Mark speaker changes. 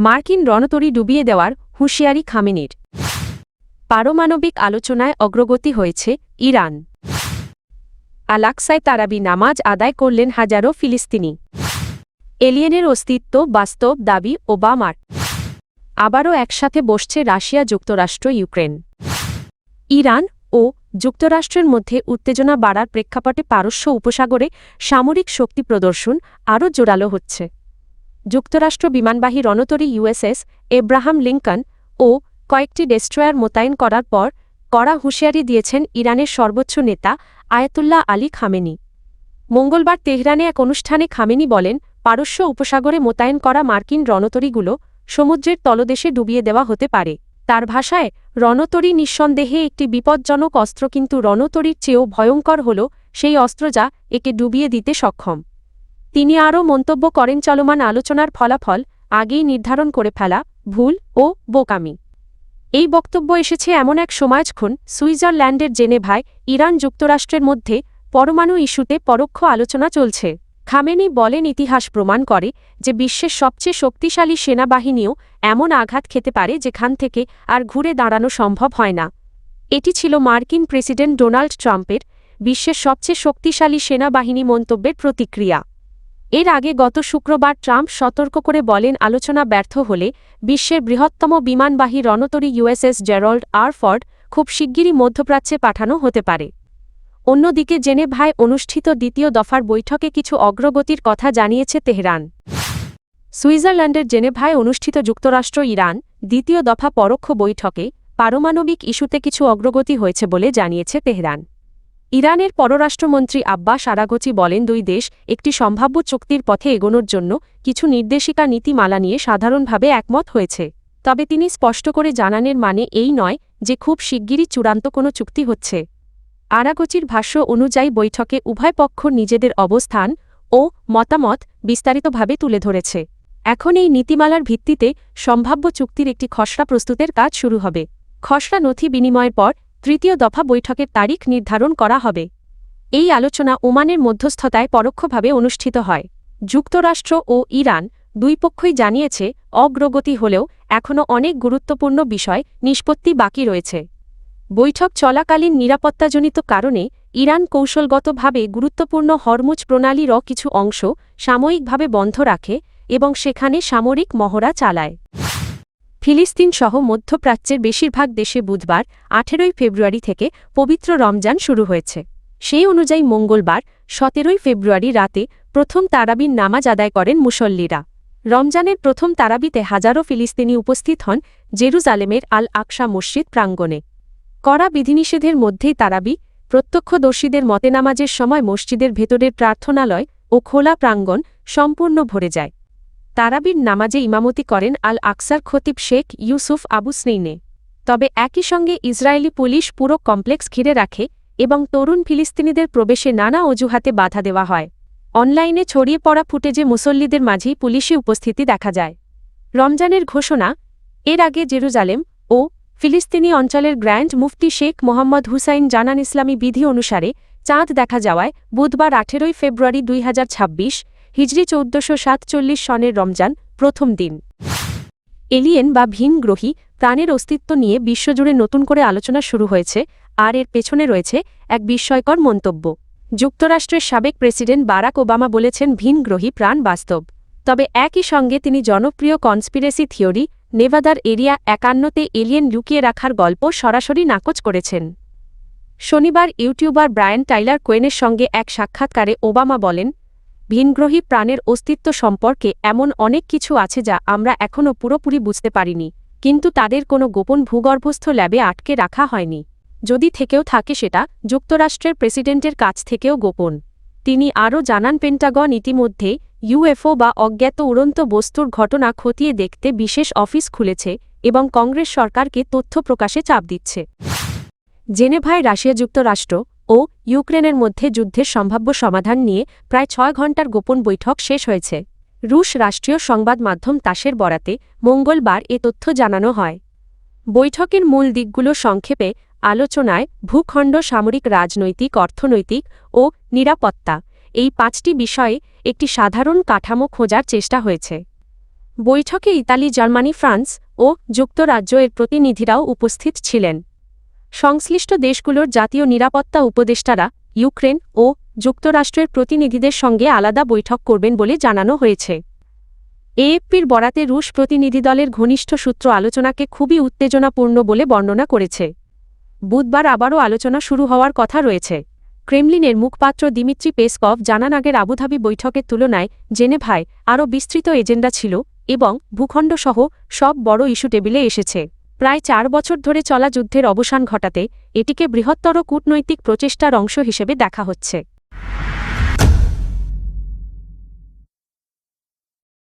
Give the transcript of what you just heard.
Speaker 1: মার্কিন রণতরী ডুবিয়ে দেওয়ার হুঁশিয়ারি খামেনির। পারমাণবিক আলোচনায় অগ্রগতি হয়েছে ইরান। আল-আকসায় তারাবি নামাজ আদায় করলেন হাজারো ফিলিস্তিনি। এলিয়েনের অস্তিত্ব বাস্তব দাবি ওবামার। আবারও একসাথে বসছে রাশিয়া, যুক্তরাষ্ট্র, ইউক্রেন। ইরান ও যুক্তরাষ্ট্রের মধ্যে উত্তেজনা বাড়ার প্রেক্ষাপটে পারস্য উপসাগরে সামরিক শক্তি প্রদর্শন আরও জোরালো হচ্ছে। যুক্তরাষ্ট্র বিমানবাহী রণতরী ইউএসএস এব্রাহাম লিঙ্কন ও কয়েকটি ডেস্ট্রয়ার মোতায়েন করার পর কড়া হুঁশিয়ারি দিয়েছেন ইরানের সর্বোচ্চ নেতা আয়াতুল্লাহ আলী খামেনি। মঙ্গলবার তেহরানে এক অনুষ্ঠানে খামেনি বলেন, পারস্য উপসাগরে মোতায়েন করা মার্কিন রণতরীগুলো সমুদ্রের তলদেশে ডুবিয়ে দেওয়া হতে পারে। তার ভাষায়, রণতরী নিঃসন্দেহে একটি বিপজ্জনক অস্ত্র, কিন্তু রণতরীর চেয়েও ভয়ঙ্কর হল সেই অস্ত্র যা একে ডুবিয়ে দিতে সক্ষম। তিনি আরও মন্তব্য করেন, চলমান আলোচনার ফলাফল আগেই নির্ধারণ করে ফেলা ভুল ও বোকামি। এই বক্তব্য এসেছে এমন এক সময় যখন সুইজারল্যান্ডের জেনেভায় ইরান যুক্তরাষ্ট্রের মধ্যে পরমাণু ইস্যুতে পরোক্ষ আলোচনা চলছে। খামেনি বলেন, ইতিহাস প্রমাণ করে যে বিশ্বের সবচেয়ে শক্তিশালী সেনাবাহিনীও এমন আঘাত খেতে পারে যেখান থেকে আর ঘুরে দাঁড়ানো সম্ভব হয় না। এটি ছিল মার্কিন প্রেসিডেন্ট ডোনাল্ড ট্রাম্পের বিশ্বের সবচেয়ে শক্তিশালী সেনাবাহিনী মন্তব্যের প্রতিক্রিয়া। এর আগে গত শুক্রবার ট্রাম্প সতর্ক করে বলেন, আলোচনা ব্যর্থ হলে বিশ্বের বৃহত্তম বিমানবাহী রণতরী ইউএসএস জেরাল্ড আর ফর্ড খুব শিগগিরই মধ্যপ্রাচ্যে পাঠানো হতে পারে। অন্যদিকে জেনেভায় অনুষ্ঠিত দ্বিতীয় দফার বৈঠকে কিছু অগ্রগতির কথা জানিয়েছে তেহরান। সুইজারল্যান্ডের জেনেভায় অনুষ্ঠিত যুক্তরাষ্ট্র ইরান দ্বিতীয় দফা পরোক্ষ বৈঠকে পারমাণবিক ইস্যুতে কিছু অগ্রগতি হয়েছে বলে জানিয়েছে তেহরান। ইরানের পররাষ্ট্রমন্ত্রী আব্বাস আরাগচি বলেন, দুই দেশ একটি সম্ভাব্য চুক্তির পথে এগোনোর জন্য কিছু নির্দেশিকা নীতিমালা নিয়ে সাধারণভাবে একমত হয়েছে। তবে তিনি স্পষ্ট করে জানানের মানে এই নয় যে খুব শিগগিরই চূড়ান্ত কোনো চুক্তি হচ্ছে। আরাগচির ভাষ্য অনুযায়ী বৈঠকে উভয় পক্ষ নিজেদের অবস্থান ও মতামত বিস্তারিতভাবে তুলে ধরেছে। এখন এই নীতিমালার ভিত্তিতে সম্ভাব্য চুক্তির একটি খসড়া প্রস্তুতের কাজ শুরু হবে। খসড়া নথি বিনিময়ের পর তৃতীয় দফা বৈঠকের তারিখ নির্ধারণ করা হবে। এই আলোচনা ওমানের মধ্যস্থতায় পরোক্ষভাবে অনুষ্ঠিত হয়। যুক্তরাষ্ট্র ও ইরান দুই পক্ষই জানিয়েছে, অগ্রগতি হলেও এখনও অনেক গুরুত্বপূর্ণ বিষয় নিষ্পত্তি বাকি রয়েছে। বৈঠক চলাকালীন নিরাপত্তাজনিত কারণে ইরান কৌশলগতভাবে গুরুত্বপূর্ণ হরমুজ প্রণালীর কিছু অংশ সাময়িকভাবে বন্ধ রাখে এবং সেখানে সামরিক মহড়া চালায়। ফিলিস্তিন সহ মধ্যপ্রাচ্যের বেশিরভাগ দেশে বুধবার 18 ফেব্রুয়ারি থেকে পবিত্র রমজান শুরু হয়েছে। সেই অনুযায়ী মঙ্গলবার 17 ফেব্রুয়ারি রাতে প্রথম তারাবির নামাজ আদায় করেন মুসল্লিরা। রমজানের প্রথম তারাবিতে হাজারো ফিলিস্তিনি উপস্থিত হন জেরুজালেমের আল আকসা মসজিদ প্রাঙ্গণে। কড়া বিধিনিষেধের মধ্যেই তারাবি, প্রত্যক্ষদর্শীদের মতে নামাজের সময় মসজিদের ভেতরের প্রার্থনালয় ও খোলা প্রাঙ্গণ সম্পূর্ণ ভরে যায়। তারাবির নামাজে ইমামতি করেন আল আকসার খতিব শেখ ইউসুফ আবু স্নেইনে। তবে একই সঙ্গে ইসরায়েলি পুলিশ পুরো কমপ্লেক্স ঘিরে রাখে এবং তরুণ ফিলিস্তিনিদের প্রবেশে নানা অজুহাতে বাধা দেওয়া হয়। অনলাইনে ছড়িয়ে পড়া ফুটেজে মুসল্লিদের মাঝেই পুলিশি উপস্থিতি দেখা যায়। রমজানের ঘোষণা। এর আগে জেরুজালেম ও ফিলিস্তিনি অঞ্চলের গ্র্যান্ড মুফতি শেখ মোহাম্মদ হুসাইন জানান, ইসলামী বিধি অনুসারে চাঁদ দেখা যাওয়ায় বুধবার 18 ফেব্রুয়ারি 2026 হিজরি 1447 সনের রমজান প্রথম দিন। এলিয়েন বা ভিন গ্রহী প্রাণের অস্তিত্ব নিয়ে বিশ্বজুড়ে নতুন করে আলোচনা শুরু হয়েছে, আর এর পেছনে রয়েছে এক বিস্ময়কর মন্তব্য। যুক্তরাষ্ট্রের সাবেক প্রেসিডেন্ট বারাক ওবামা বলেছেন, ভিন গ্রহী প্রাণ বাস্তব। তবে একই সঙ্গে তিনি জনপ্রিয় কনস্পিরেসি থিওরি নেভাদার এরিয়া 51-তে এলিয়েন লুকিয়ে রাখার গল্প সরাসরি নাকচ করেছেন। শনিবার ইউটিউবার ব্রায়ান টাইলার কোয়েনের সঙ্গে এক সাক্ষাৎকারে ওবামা বলেন, ভিনগ্রহী প্রাণের অস্তিত্ব সম্পর্কে এমন অনেক কিছু আছে যা আমরা এখনও পুরোপুরি বুঝতে পারিনি, কিন্তু তাদের কোনো গোপন ভূগর্ভস্থ ল্যাবে আটকে রাখা হয়নি। যদি থেকেও থাকে সেটা যুক্তরাষ্ট্রের প্রেসিডেন্টের কাছ থেকেও গোপন। তিনি আরও জানান, পেন্টাগন ইতিমধ্যে ইউএফও বা অজ্ঞাত উড়ন্ত বস্তুর ঘটনা খতিয়ে দেখতে বিশেষ অফিস খুলেছে এবং কংগ্রেস সরকারকে তথ্য প্রকাশে চাপ দিচ্ছে। জেনেভায় রাশিয়া, যুক্তরাষ্ট্র ও ইউক্রেনের মধ্যে যুদ্ধের সম্ভাব্য সমাধান নিয়ে প্রায় 6 ঘণ্টার গোপন বৈঠক শেষ হয়েছে। রুশ রাষ্ট্রীয় সংবাদ মাধ্যম তাসের বরাতে মঙ্গলবার এ তথ্য জানানো হয়। বৈঠকের মূল দিকগুলো সংক্ষেপে আলোচনায় ভূখণ্ড, সামরিক, রাজনৈতিক, অর্থনৈতিক ও নিরাপত্তা এই 5টি বিষয়ে একটি সাধারণ কাঠামো খোঁজার চেষ্টা হয়েছে। বৈঠকে ইতালি, জার্মানি, ফ্রান্স ও যুক্তরাজ্য এর প্রতিনিধিরাও উপস্থিত ছিলেন। সংশ্লিষ্ট দেশগুলোর জাতীয় নিরাপত্তা উপদেষ্টারা ইউক্রেন ও যুক্তরাষ্ট্রের প্রতিনিধিদের সঙ্গে আলাদা বৈঠক করবেন বলে জানানো হয়েছে। এএফপির বরাতে রুশ প্রতিনিধিদলের ঘনিষ্ঠ সূত্র আলোচনাকে খুবই উত্তেজনাপূর্ণ বলে বর্ণনা করেছে। বুধবার আবারও আলোচনা শুরু হওয়ার কথা রয়েছে। ক্রেমলিনের মুখপাত্র দিমিত্রি পেসকভ জানান, আগের আবুধাবি বৈঠকের তুলনায় জেনেভায় আরও বিস্তৃত এজেন্ডা ছিল এবং ভূখণ্ডসহ সব বড় ইস্যু টেবিলে এসেছে। প্রায় 4 বছর ধরে চলা যুদ্ধের অবসান ঘটাতে এটিকে বৃহত্তর কূটনৈতিক প্রচেষ্টার অংশ হিসেবে দেখা হচ্ছে।